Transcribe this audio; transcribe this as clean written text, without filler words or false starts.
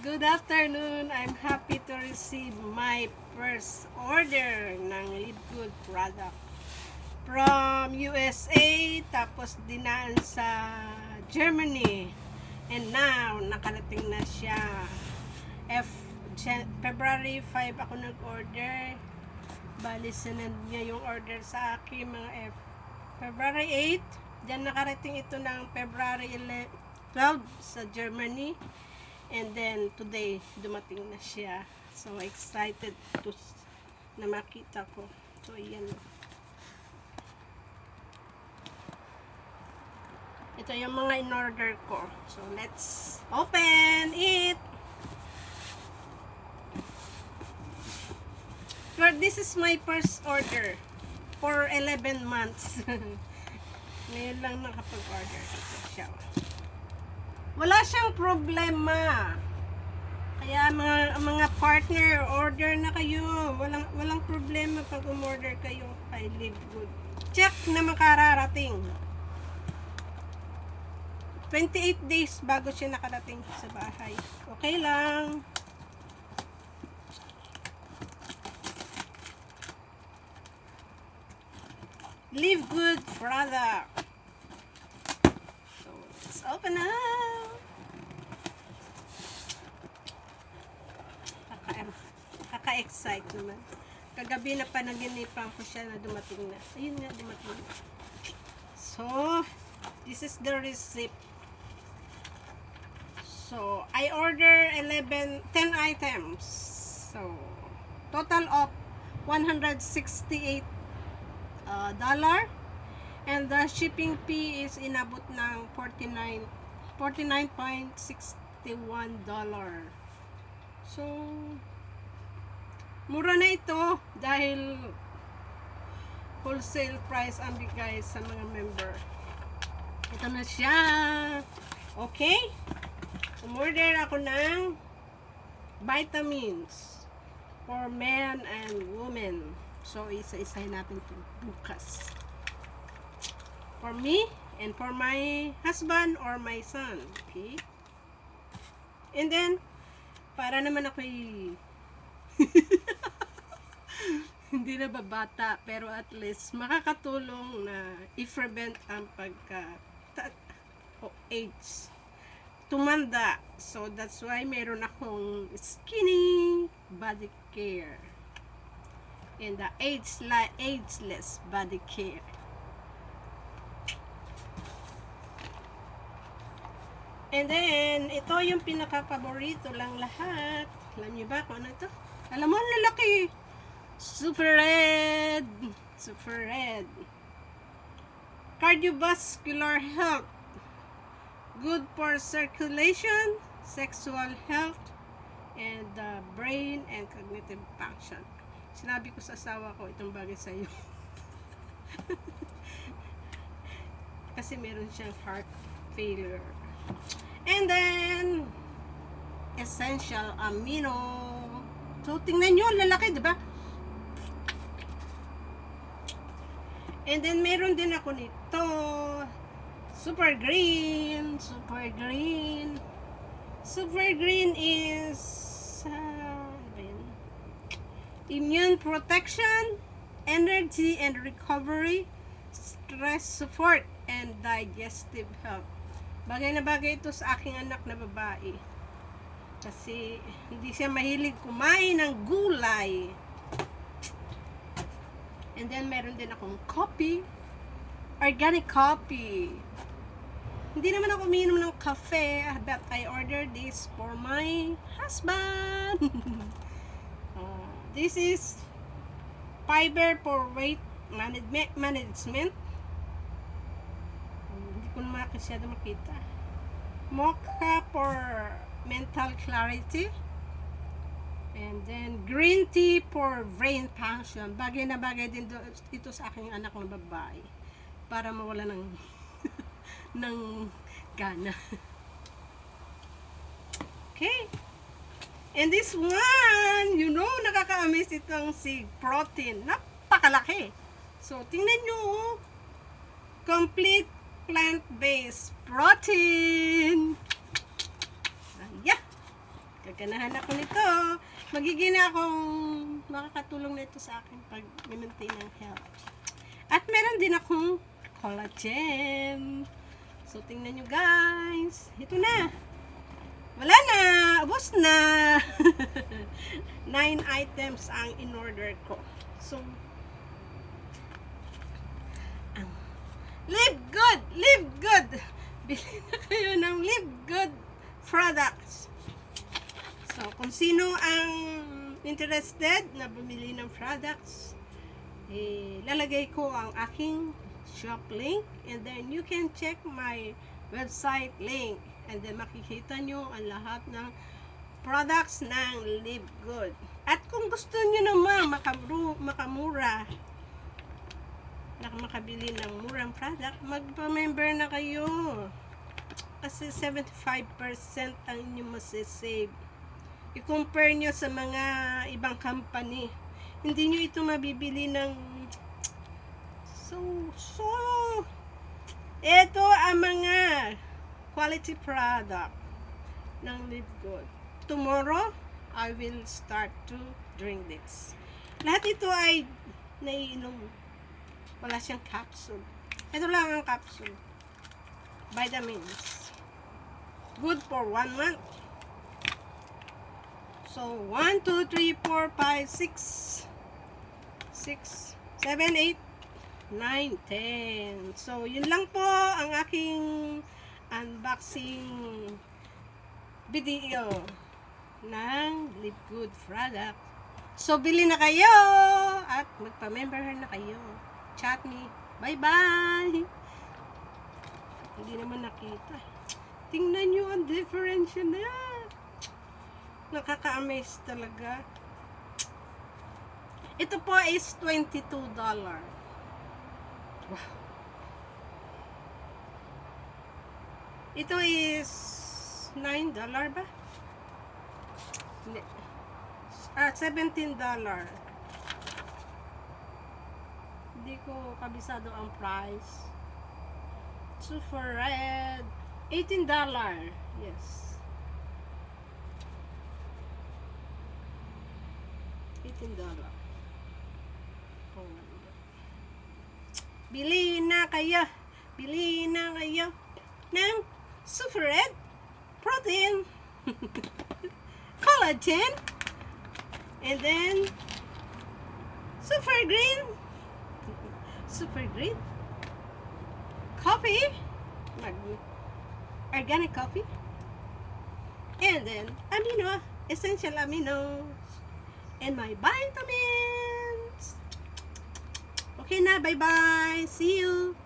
Good afternoon. I'm happy to receive my first order ng Livegood Product from USA, tapos dinaan sa Germany. And now, nakarating na siya. February 5 ako nag-order. Bali, sinend niya yung order sa akin mga February 8. Diyan nakarating ito ng February 12 sa Germany. And then, today, dumating na siya. So, excited na makita ko. So, ayan. Ito yung mga in-order ko. So, let's open it! But this is my first order for 11 months. Ngayon lang nakapag-order. Ito siya. Wala siyang problema. Kaya mga partner, order na kayo. Walang problema pag umorder kayo kay Livegood. Check na makararating. 28 days bago siya nakarating sa bahay. Okay lang. Livegood Product. So, let's open up. Kaka-excite naman. Kagabi na panaginipan ko siya na dumating na. Ayun nga, dumating na. So, this is the receipt. So, I order 10 items. So, total of $168. And the shipping fee is inabot ng $49.61. So, mura na ito dahil wholesale price ang bigay sa mga member. Ito na siya. Okay? Umorder ako ng vitamins for men and women. So, isa-isahin natin ito bukas. For me and for my husband or my son. Okay? And then, para naman ako hindi na babata, pero at least makakatulong na i-prevent ang age. Tumanda. So, that's why meron akong skinny body care. And the ageless body care. And then, ito yung pinaka-paborito lang lahat. Alam niyo ba kung ano ito? Alam mo, lalaki. Super red. Super red. Cardiovascular health. Good for circulation, sexual health, and brain and cognitive function. Sinabi ko sa asawa ko, itong bagay sa iyo. Kasi meron siyang heart failure. And then, essential amino. So, tingnan nyo, lalaki, diba? And then, meron din ako nito. Super green. Super green. Super green is immune protection, energy and recovery, stress support, and digestive health. Bagay na bagay ito sa aking anak na babae. Kasi hindi siya mahilig kumain ng gulay. And then meron din akong coffee, organic coffee. Hindi naman ako umiinom ng cafe, but I ordered this for my husband. This is fiber for weight management. Hindi ko naman masyado makita. Mocha for mental clarity. And then green tea for brain function. Bagay na bagay din ito sa aking anak na babae. Para mawala ng ng gana. Okay. And this one, you know, nakaka-amaze itong si protein. Napakalaki. So, tingnan nyo. Complete plant-based protein. Yeah. ganahan ako nito. Magiging akong makakatulong na ito sa akin pag maintain ng health. At meron din akong collagen. So, tingnan nyo guys. Ito na. Wala na. Ubos na. 9 items ang in-order ko. So, Livegood! Livegood! Bili na kayo ng Livegood Products. So, kung sino ang interested na bumili ng products, lalagay ko ang aking shop link and then you can check my website link and then makikita nyo ang lahat ng products ng Livegood. At kung gusto nyo naman makamura, makabili ng murang product, magpa-member na kayo. Kasi 75% ang inyong masisave. I-compare nyo sa mga ibang company. Hindi nyo ito mabibili ng ito ang mga quality product ng Livegood. Tomorrow, I will start to drink this. Lahat ito ay naiinom. Wala siyang capsule. Ito lang ang capsule. Vitamins. Good for 1 month. So, 1, 2, 3, 4, 5, 6, 7, 8, 9, 10. So, yun lang po ang aking unboxing video ng Livegood product. So, bili na kayo at magpa-member na kayo. Chat me. Bye-bye! Hindi naman nakita. Tingnan nyo ang difference na. Nakaka-amaze talaga. Ito po is $22. Wow. Ito is $9 ba? Hindi. $17. Hindi ko kabisado ang price. Super red. $18. Yes. $18. Oh. Bili na kayo. Bili na kayo ng super red protein, collagen, and then super green coffee, organic coffee, and then essential aminos, and my vitamins. Okay na, bye-bye. See you.